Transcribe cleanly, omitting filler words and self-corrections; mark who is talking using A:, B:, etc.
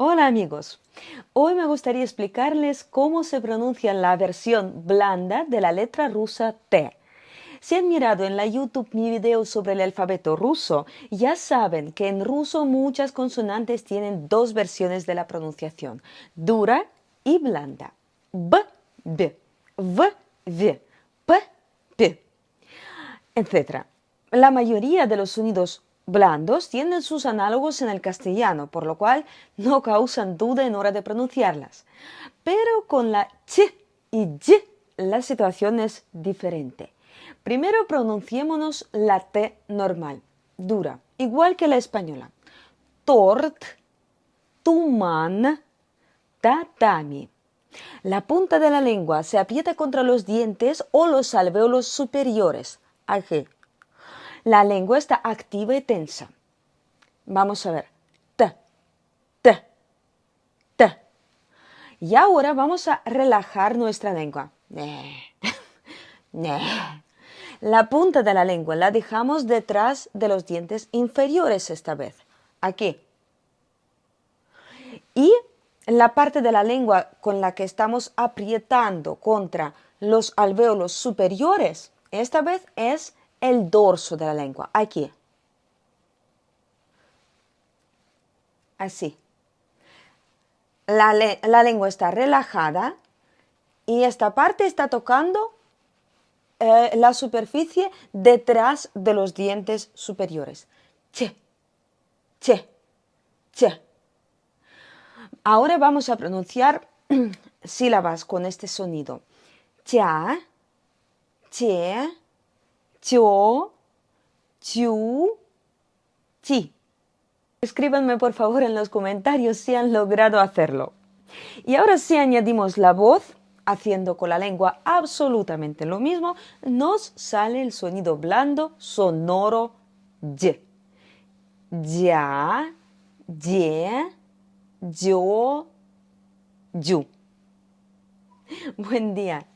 A: Hola amigos, hoy me gustaría explicarles cómo se pronuncia la versión blanda de la letra rusa T. Si han mirado en la YouTube mi video sobre el alfabeto ruso, ya saben que en ruso muchas consonantes tienen dos versiones de la pronunciación, dura y blanda. B, B, V, V, P, P, etc. La mayoría de los sonidos blandos tienen sus análogos en el castellano, por lo cual no causan duda en hora de pronunciarlas. Pero con la ch y y la situación es diferente. Primero pronunciémonos la T normal, dura, igual que la española. Tort, tuman, tatami. La punta de la lengua se aprieta contra los dientes o los alvéolos superiores. Aquí. La lengua está activa y tensa. Vamos a ver. T, T, T. Y ahora vamos a relajar nuestra lengua. La punta de la lengua la dejamos detrás de los dientes inferiores esta vez. Aquí. Y la parte de la lengua con la que estamos apretando contra los alvéolos superiores, esta vez es el dorso de la lengua. Aquí. Así. La lengua está relajada y esta parte está tocando la superficie detrás de los dientes superiores. Che, che, che. Ahora vamos a pronunciar sílabas con este sonido. Cha, che, cho, chu, chi. Escríbanme por favor en los comentarios si han logrado hacerlo. Y ahora si añadimos la voz, haciendo con la lengua absolutamente lo mismo, nos sale el sonido blando, sonoro, y. Ya, ye, yo, yu. Buen día.